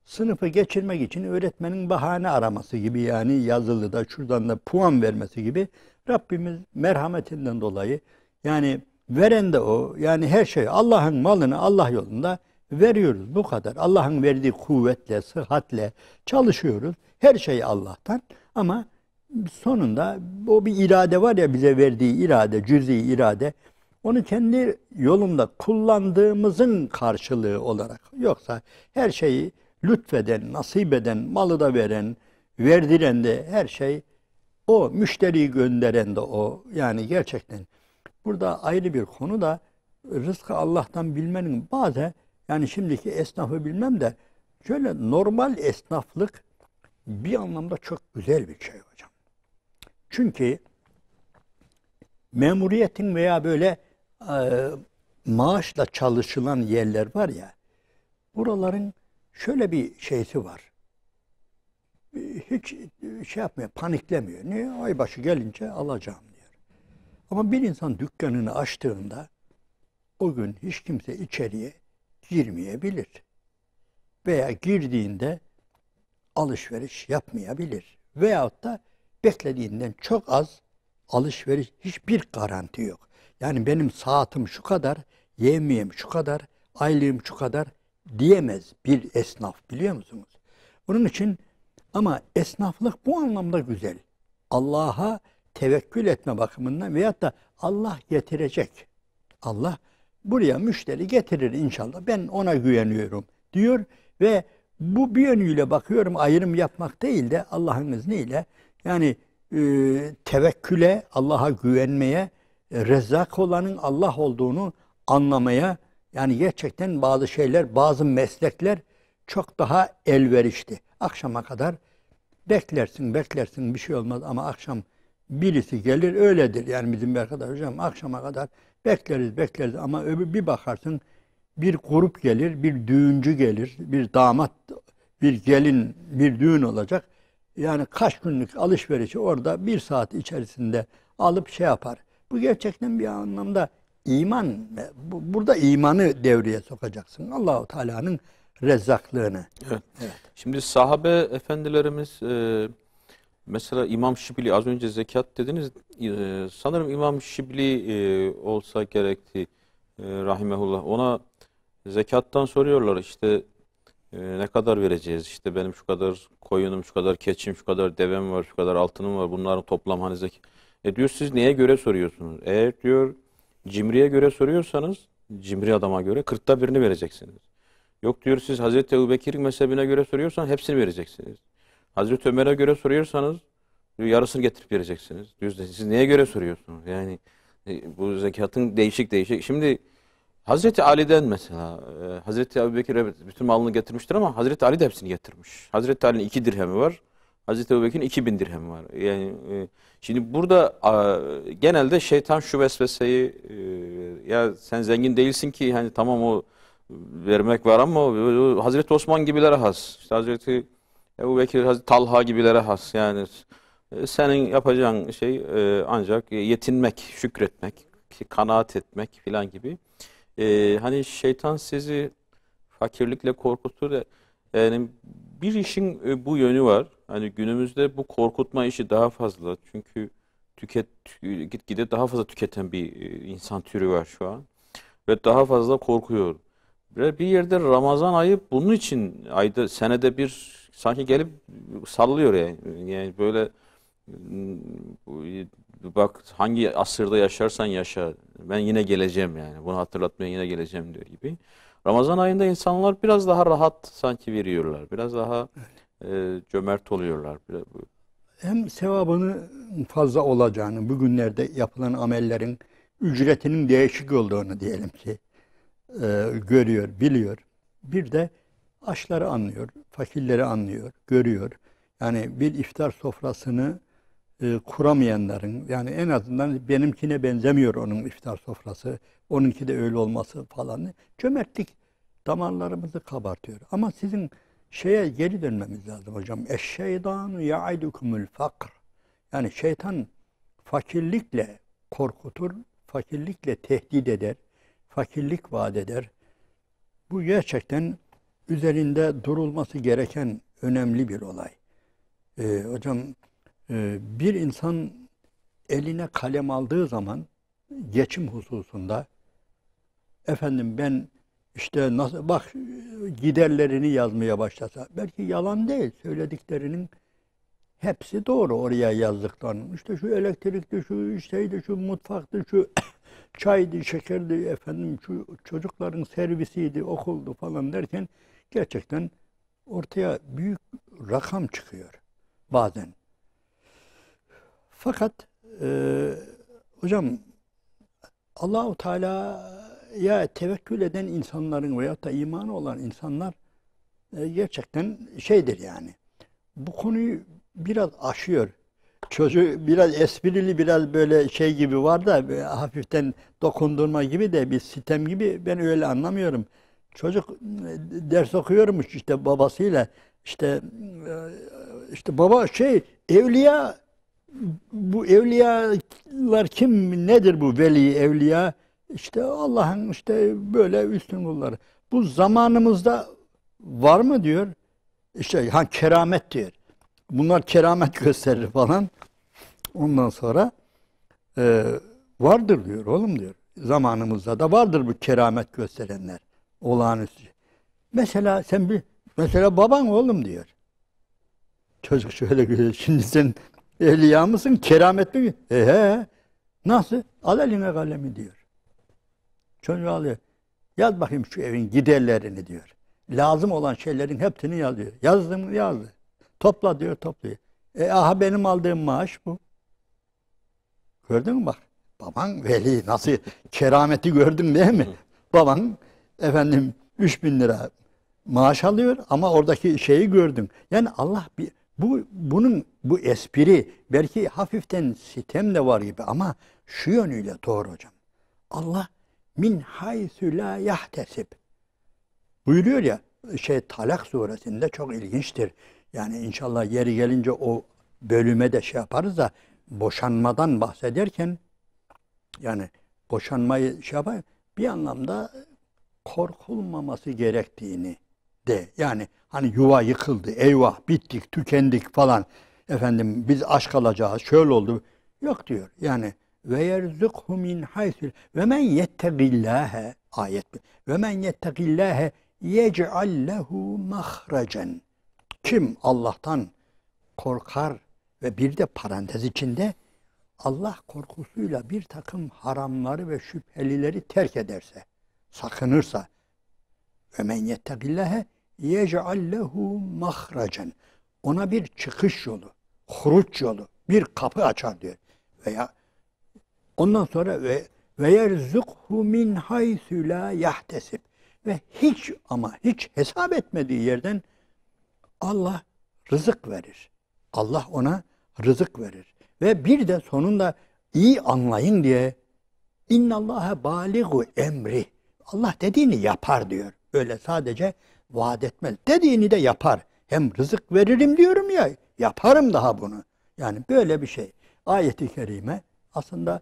sınıfı geçirmek için öğretmenin bahane araması gibi, yani yazılıda şuradan da puan vermesi gibi, Rabbimiz merhametinden dolayı yani veren de o. Yani her şey Allah'ın malını Allah yolunda veriyoruz. Bu kadar. Allah'ın verdiği kuvvetle, sıhhatle çalışıyoruz. Her şey Allah'tan ama sonunda o bir irade var ya, bize verdiği irade, cüz'i irade. Onu kendi yolunda kullandığımızın karşılığı olarak. Yoksa her şeyi lütfeden, nasip eden, malı da veren, verdiren de her şey o, müşteriyi gönderen de o. Yani gerçekten burada ayrı bir konu da rızkı Allah'tan bilmenin bazen, yani şimdiki esnafı bilmem de şöyle normal esnaflık bir anlamda çok güzel bir şey hocam. Çünkü memuriyetin veya böyle maaşla çalışılan yerler var ya, buraların şöyle bir şeysi var. hiç şey yapmıyor, paniklemiyor. Niye? Aybaşı gelince alacağım diyor. Ama bir insan dükkanını açtığında o gün hiç kimse içeriye girmeyebilir. Veya girdiğinde alışveriş yapmayabilir. Veyahut da beklediğinden çok az alışveriş, hiçbir garanti yok. Yani benim saatim şu kadar, yemeğim şu kadar, aylığım şu kadar diyemez bir esnaf, biliyor musunuz? Onun için ama esnaflık bu anlamda güzel. Allah'a tevekkül etme bakımından veyahut da Allah getirecek. Allah buraya müşteri getirir inşallah. Ben ona güveniyorum diyor ve bu bir yönüyle bakıyorum, ayrım yapmak değil de Allah'ın izniyle yani tevekküle, Allah'a güvenmeye, Rezzak olanın Allah olduğunu anlamaya, yani gerçekten bazı şeyler, bazı meslekler çok daha elverişli. Akşama kadar beklersin bir şey olmaz ama akşam birisi gelir, öyledir. Yani bizim bir arkadaş, hocam akşama kadar bekleriz ama öbür bir bakarsın bir grup gelir, bir düğüncü gelir, bir damat, bir gelin, bir düğün olacak. Yani kaç günlük alışverişi orada bir saat içerisinde alıp şey yapar. Bu gerçekten bir anlamda iman. Burada imanı devreye sokacaksın. Allahu Teala'nın rezzaklığını. Evet. Evet. Şimdi sahabe efendilerimiz mesela İmam Şibli, az önce zekat dediniz. Sanırım İmam Şibli olsa gerekti rahimehullah. Ona zekattan soruyorlar işte ne kadar vereceğiz? İşte benim şu kadar koyunum, şu kadar keçim, şu kadar devem var, şu kadar altınım var. Bunların toplam hani zekat. Diyor siz neye göre soruyorsunuz? Eğer diyor cimriye göre soruyorsanız, cimri adama göre 40'ta birini vereceksiniz. Yok diyor siz Hazreti Ebubekir'in mezhebine göre soruyorsanız hepsini vereceksiniz. Hazreti Ömer'e göre soruyorsanız diyor, yarısını getirip vereceksiniz. Diyor siz neye göre soruyorsunuz? Yani bu zekatın değişik. Şimdi Hazreti Ali'den mesela Hazreti Ebubekir evet bütün malını getirmiştir ama Hazreti Ali de hepsini getirmiş. Hazreti Ali'nin 2 dirhemi var. Hazreti Ebubekir'in 2000 dirhemi var. Yani şimdi burada genelde şeytan şu vesveseyi ya sen zengin değilsin ki hani tamam o vermek var ama Hazreti Osman gibilere has. İşte Hazreti Ebubekir, Hazreti Talha gibilere has. Yani senin yapacağın şey ancak yetinmek, şükretmek, kanaat etmek filan gibi. Hani şeytan sizi fakirlikle korkutur da yani bir işin bu yönü var. Hani günümüzde bu korkutma işi daha fazla. Çünkü gitgide daha fazla tüketen bir insan türü var şu an. Ve daha fazla korkuyor. Ve bir yerde Ramazan ayı bunun için ayda senede bir sanki gelip sallıyor yani. Yani böyle bak hangi asırda yaşarsan yaşa ben yine geleceğim yani. Bunu hatırlatmaya yine geleceğim diyor gibi. Ramazan ayında insanlar biraz daha rahat sanki veriyorlar. Biraz daha cömert oluyorlar. Hem sevabını fazla olacağını, bugünlerde yapılan amellerin ücretinin değişik olduğunu diyelim ki görüyor, biliyor. Bir de açları anlıyor, fakirleri anlıyor, görüyor. Yani bir iftar sofrasını kuramayanların, yani en azından benimkine benzemiyor onun iftar sofrası, onunki de öyle olması falan. Cömertlik damarlarımızı kabartıyor. Ama sizin şeye geri dönmemiz lazım hocam. Eşşeytanu ya'idukumul fakr. Yani şeytan fakirlikle korkutur, fakirlikle tehdit eder, fakirlik vaat eder. Bu gerçekten üzerinde durulması gereken önemli bir olay. Hocam bir insan eline kalem aldığı zaman geçim hususunda efendim ben işte nasıl bak giderlerini yazmaya başlasa belki yalan değil söylediklerinin hepsi doğru oraya yazdıklarının. İşte şu elektrikti, şu şeydi, şu mutfaktı, şu çaydı, şekerdi, efendim şu çocukların servisiydi, okuldu falan derken gerçekten ortaya büyük rakam çıkıyor bazen. Fakat hocam Allahu Teala'ya tevekkül eden insanların veyahut da imanı olan insanlar gerçekten şeydir yani. Bu konuyu biraz aşıyor. Çocuğu biraz esprili, biraz böyle şey gibi var da hafiften dokundurma gibi de bir sitem gibi ben öyle anlamıyorum. Çocuk ders okuyormuş işte babasıyla İşte baba evliya, bu evliyalar kim, nedir bu veli evliya? İşte Allah'ın işte böyle üstün kulları. Bu zamanımızda var mı diyor. İşte keramet diyor. Bunlar keramet gösterir falan. Ondan sonra vardır diyor oğlum diyor. Zamanımızda da vardır bu keramet gösterenler. Olağanüstü. Mesela mesela baban oğlum diyor. Çocuk şöyle görüyor. Şimdi sen evliya mısın? Keramet mi? Nasıl? Al eline kalemi diyor. Çocuk alıyor. Yaz bakayım şu evin giderlerini diyor. Lazım olan şeylerin hepsini yazıyor. Yazdım yazdı. Topla diyor, topluyor. Aha benim aldığım maaş bu. Gördün mü bak? Baban veli, nasıl kerameti gördün değil mi? Baban 3.000 lira maaş alıyor ama oradaki şeyi gördün. Yani Allah bu espri belki hafiften sitem de var gibi ama şu yönüyle doğru hocam. Allah min haythu la yahtesib buyuruyor ya, Talak suresinde, çok ilginçtir. Yani inşallah yeri gelince o bölüme de yaparız da, boşanmadan bahsederken, yani boşanmayı yapar, bir anlamda korkulmaması gerektiğini de, yani hani yuva yıkıldı, eyvah bittik, tükendik falan, biz aşk alacağız, şöyle oldu. Yok diyor. Yani ve yerzukhu min haythu ve men yettegillâhe, ayet ve men yettegillâhe yec'al lehu mahracen. Kim Allah'tan korkar ve bir de parantez içinde Allah korkusuyla bir takım haramları ve şüphelileri terk ederse, sakınırsa, ve men yettegillâhe yec'al lehu mahracen. Ona bir çıkış yolu, huruç yolu, bir kapı açar diyor. Veya ondan sonra ve yerzukhu min haythu la yahtesib. Ve hiç hesap etmediği yerden Allah rızık verir. Allah ona rızık verir. Ve bir de sonunda iyi anlayın diye innallâhe bâligu emri. Allah dediğini yapar diyor. Öyle sadece vaat etmez. Dediğini de yapar. Hem rızık veririm diyorum ya, yaparım daha bunu. Yani böyle bir şey. Ayet-i kerime aslında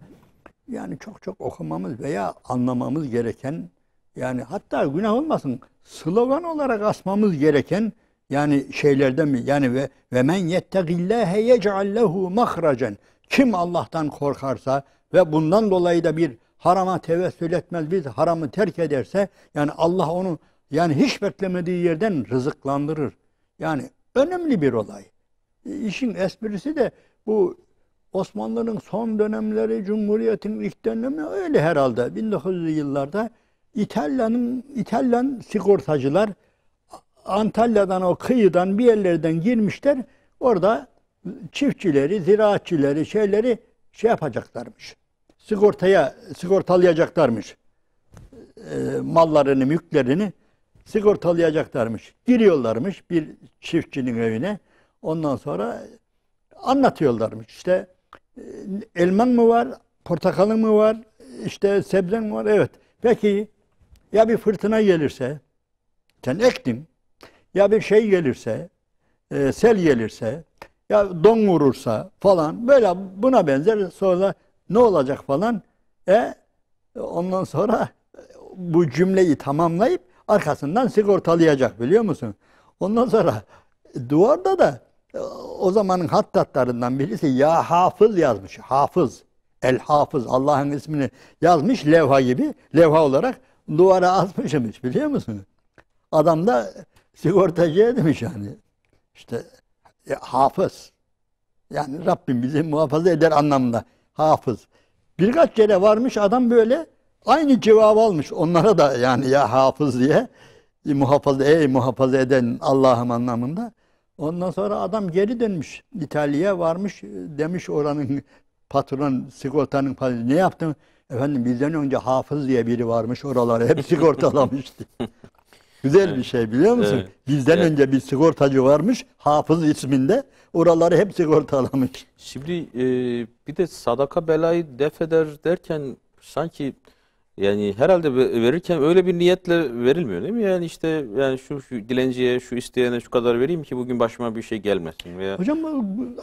yani çok okumamız veya anlamamız gereken, yani hatta günah olmasın, slogan olarak asmamız gereken yani şeylerden mi? Yani ve men yettegillâhe yec'al lehu mahracen. Kim Allah'tan korkarsa ve bundan dolayı da bir harama tevessül etmez, bir haramı terk ederse, yani Allah onu yani hiç beklemediği yerden rızıklandırır. Yani önemli bir olay. İşin esprisi de bu Osmanlı'nın son dönemleri, Cumhuriyet'in ilk dönemi öyle herhalde. 1900'lü yıllarda İtalyan sigortacılar Antalya'dan, o kıyıdan bir yerlerden girmişler. Orada çiftçileri, ziraatçileri, yapacaklarmış. Sigortalayacaklarmış. Mallarını, mülklerini sigortalayacaklarmış. Giriyorlarmış bir çiftçinin evine. Ondan sonra anlatıyorlarmış. İşte elman mı var, portakalın mı var, işte sebzen mi var? Evet. Peki ya bir fırtına gelirse, sen ektin, ya bir şey gelirse, sel gelirse, ya don vurursa falan, böyle buna benzer, sonra ne olacak falan. Ondan sonra bu cümleyi tamamlayıp arkasından sigortalayacak, biliyor musun? Ondan sonra duvarda da o zamanın hattatlarından birisi ya hafız yazmış. Hafız. El hafız. Allah'ın ismini yazmış levha gibi. Levha olarak duvara asmışmış, biliyor musun? Adam da sigortacıya demiş yani. İşte hafız. Yani Rabbim bizi muhafaza eder anlamında. Hafız. Birkaç kere varmış adam böyle aynı cevabı almış. Onlara da yani ya hafız diye muhafaza eden Allah'ım anlamında. Ondan sonra adam geri dönmüş. İtalya'ya varmış. Demiş oranın patron, sigortanın patronu, ne yaptın? Bizden önce hafız diye biri varmış. Oraları hep sigortalamıştı. Güzel bir şey, biliyor musun? Evet. Bizden önce bir sigortacı varmış. Hafız isminde. Oraları hep sigortalamış. Şimdi bir de sadaka belayı def eder derken sanki Yani herhalde verirken öyle bir niyetle verilmiyor değil mi? Yani işte yani şu dilenciye, şu isteyene şu kadar vereyim ki bugün başıma bir şey gelmesin veya Hocam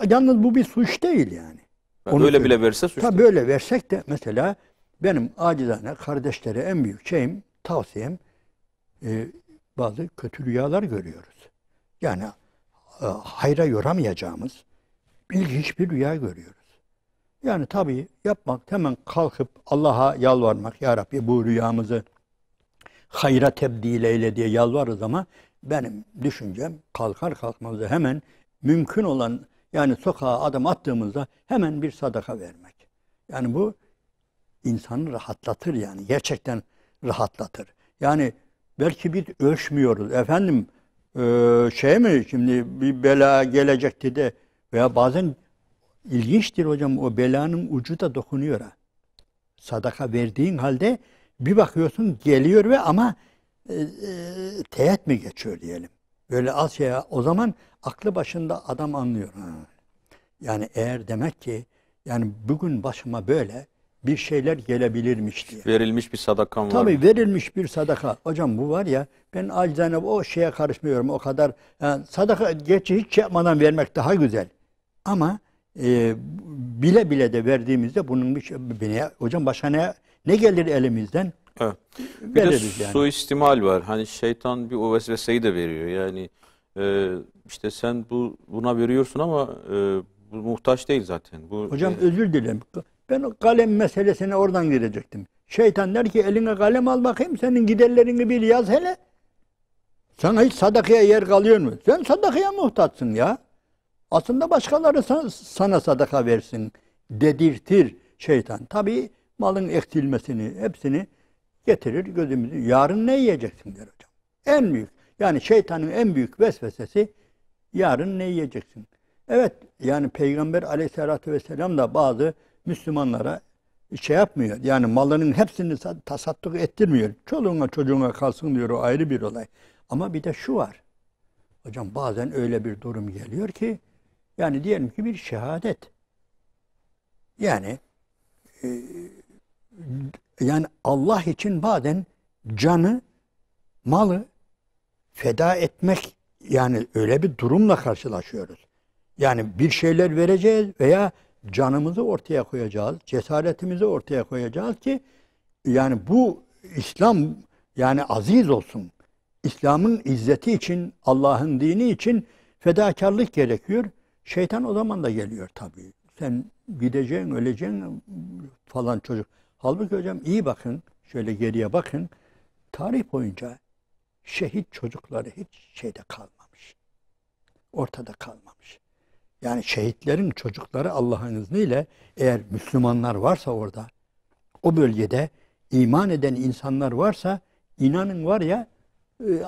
yalnız bu bir suç değil yani. Onu öyle söyleyeyim. bile verse suç Tabii değil. böyle versek de mesela benim acizane kardeşlere en büyük şeyim, tavsiyem bazı kötü rüyalar görüyoruz. Yani hayra yoramayacağımız ilginç bir rüya görüyoruz. Yani tabii yapmak, hemen kalkıp Allah'a yalvarmak, Ya Rabbi bu rüyamızı hayra tebdil eyle diye yalvarırız ama benim düşüncem kalkar kalkmaz da hemen mümkün olan, yani sokağa adım attığımızda hemen bir sadaka vermek. Yani bu insanı rahatlatır yani. Gerçekten rahatlatır. Yani belki biz ölçmüyoruz. Efendim şey mi şimdi bir bela gelecekti de veya bazen ilginçtir hocam, o belanın ucu da dokunuyor ha. Sadaka verdiğin halde bir bakıyorsun geliyor ve ama teğet mi geçiyor diyelim. Böyle az şey, o zaman aklı başında adam anlıyor. Ha. Yani eğer demek ki yani bugün başıma böyle bir şeyler gelebilirmiş diye. Verilmiş bir sadakam var Tabii mı? verilmiş bir sadaka. Hocam bu var ya, ben acizane o şeye karışmıyorum o kadar. Yani sadaka gerçi hiç yapmadan vermek daha güzel. Ama bile bile de verdiğimizde bunun bir şey, hocam başka ne gelir elimizden? Evet. Bir de Veririz yani. suistimal var. Hani şeytan bir o vesveseyi de veriyor. Yani işte sen buna veriyorsun ama bu muhtaç değil zaten. Bu Hocam özür dilerim. Ben o kalem meselesine oradan girecektim. Şeytan der ki eline kalem al bakayım, senin giderlerini bir yaz hele. Sana hiç sadakaya yer kalıyor mu? Sen sadakaya muhtaçsın ya. Aslında başkaları sana sadaka versin dedirtir şeytan. Tabii malın eksilmesini, hepsini getirir gözümüzü. Yarın ne yiyeceksin der hocam. En büyük, yani şeytanın en büyük vesvesesi yarın ne yiyeceksin. Evet, yani Peygamber Aleyhisselatü vesselam da bazı Müslümanlara şey yapmıyor. Yani malının hepsini tasadduk ettirmiyor. Çoluğuna çocuğuna kalsın diyor, o ayrı bir olay. Ama bir de şu var. Hocam bazen öyle bir durum geliyor ki, yani diyelim ki bir şehadet. Yani yani Allah için bazen canı, malı feda etmek, yani öyle bir durumla karşılaşıyoruz. Yani bir şeyler vereceğiz veya canımızı ortaya koyacağız, cesaretimizi ortaya koyacağız ki yani bu İslam yani aziz olsun. İslam'ın izzeti için, Allah'ın dini için fedakarlık gerekiyor. Şeytan o zaman da geliyor tabii. Sen gideceksin, öleceksin falan çocuk. Halbuki hocam iyi bakın, şöyle geriye bakın. Tarih boyunca şehit çocukları hiç şeyde kalmamış. Ortada kalmamış. Yani şehitlerin çocukları Allah'ın izniyle, eğer Müslümanlar varsa orada, o bölgede iman eden insanlar varsa, inanın var ya,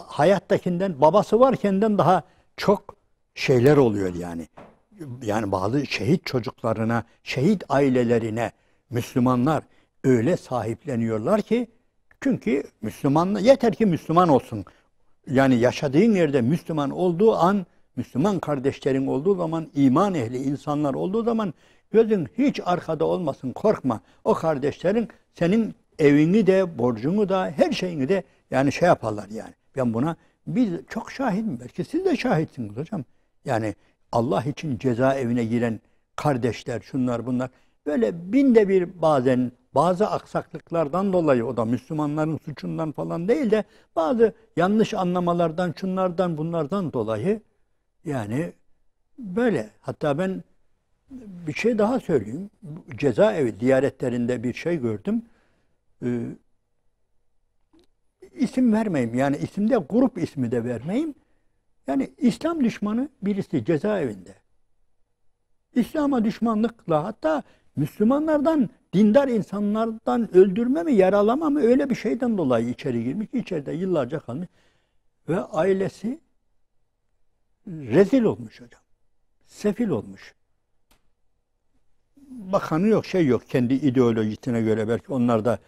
hayattakinden, babası varkenden daha çok şeyler oluyor yani. Yani bazı şehit çocuklarına, şehit ailelerine Müslümanlar öyle sahipleniyorlar ki, çünkü Müslüman, yeter ki Müslüman olsun. Yani yaşadığın yerde Müslüman olduğu an, Müslüman kardeşlerin olduğu zaman, iman ehli insanlar olduğu zaman gözün hiç arkada olmasın, korkma. O kardeşlerin senin evini de, borcunu da, her şeyini de yani şey yaparlar yani. Ben buna biz çok şahidim, belki siz de şahitsiniz hocam. Yani Allah için cezaevine giren kardeşler, şunlar bunlar, böyle binde bir bazen bazı aksaklıklardan dolayı, o da Müslümanların suçundan falan değil de bazı yanlış anlamalardan, şunlardan bunlardan dolayı yani böyle. Hatta ben bir şey daha söyleyeyim. Cezaevi ziyaretlerinde bir şey gördüm. İsim vermeyeyim. Yani isimde grup ismi de vermeyeyim. Yani İslam düşmanı birisi cezaevinde. İslam'a düşmanlıkla, hatta Müslümanlardan, dindar insanlardan öldürme mi, yaralama mı, öyle bir şeyden dolayı içeri girmiş. İçeride yıllarca kalmış. Ve ailesi rezil olmuş hocam. Sefil olmuş. Bakanı yok, şey yok. Kendi ideolojisine göre belki onlar da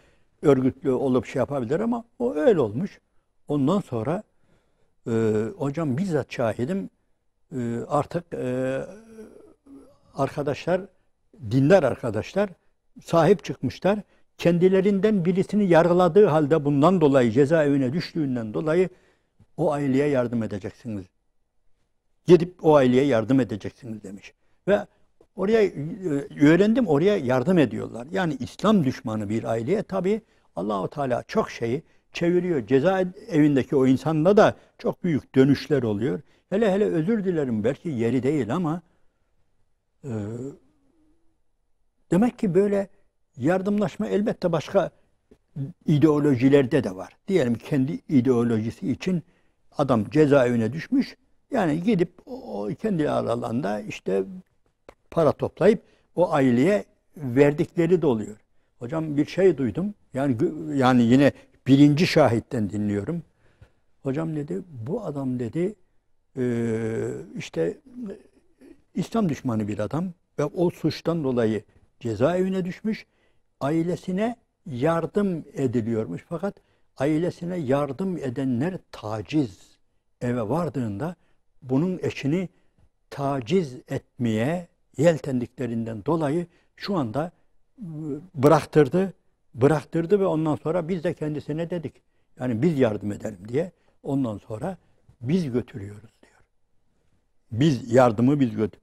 örgütlü olup şey yapabilir ama o öyle olmuş. Ondan sonra hocam bizzat şahidim, artık arkadaşlar, dindar arkadaşlar sahip çıkmışlar. kendilerinden birisini yargıladığı halde bundan dolayı cezaevine düştüğünden dolayı o aileye yardım edeceksiniz. Gidip o aileye yardım edeceksiniz demiş. Ve oraya öğrendim, oraya yardım ediyorlar. Yani İslam düşmanı bir aileye tabii Allahu Teala çok şeyi çeviriyor. Cezaevindeki o insanda da çok büyük dönüşler oluyor. Hele hele özür dilerim, belki yeri değil ama demek ki böyle yardımlaşma elbette başka ideolojilerde de var. Diyelim kendi ideolojisi için adam cezaevine düşmüş. Yani gidip o kendi aralarında işte para toplayıp o aileye verdikleri de oluyor. Hocam bir şey duydum. Yani yine birinci şahitten dinliyorum. Hocam dedi, bu adam dedi işte İslam düşmanı bir adam ve o suçtan dolayı cezaevine düşmüş. Ailesine yardım ediliyormuş. Fakat ailesine yardım edenler taciz, eve vardığında bunun eşini taciz etmeye yeltendiklerinden dolayı şu anda bıraktırdı ve ondan sonra biz de kendisine dedik. Yani biz yardım edelim diye. Ondan sonra biz götürüyoruz diyor. Biz götür.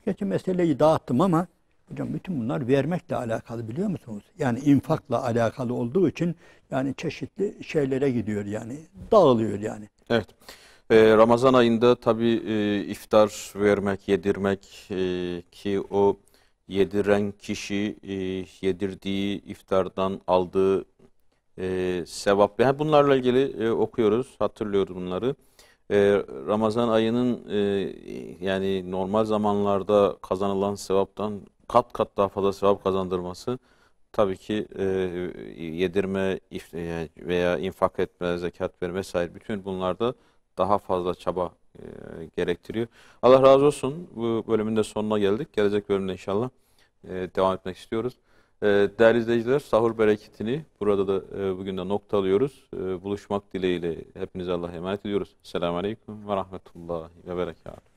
Geçen meseleyi dağıttım ama hocam bütün bunlar vermekle alakalı, biliyor musunuz? Yani infakla alakalı olduğu için yani çeşitli şeylere gidiyor, yani dağılıyor yani. Evet. Ramazan ayında tabii iftar vermek, yedirmek, ki o yediren kişi yedirdiği iftardan aldığı sevap. Yani bunlarla ilgili okuyoruz, hatırlıyoruz bunları. Ramazan ayının yani normal zamanlarda kazanılan sevaptan kat kat daha fazla sevap kazandırması tabii ki yedirme veya infak etme, zekat verme vesaire, bütün bunlarda daha fazla çaba gerektiriyor. Allah razı olsun. Bu bölümün de sonuna geldik. Gelecek bölümde inşallah devam etmek istiyoruz. Değerli izleyiciler, sahur bereketini burada da bugün de noktalıyoruz. Buluşmak dileğiyle hepinize Allah'a emanet ediyoruz. Selamun Aleyküm ve Rahmetullahi ve Berekatuhu.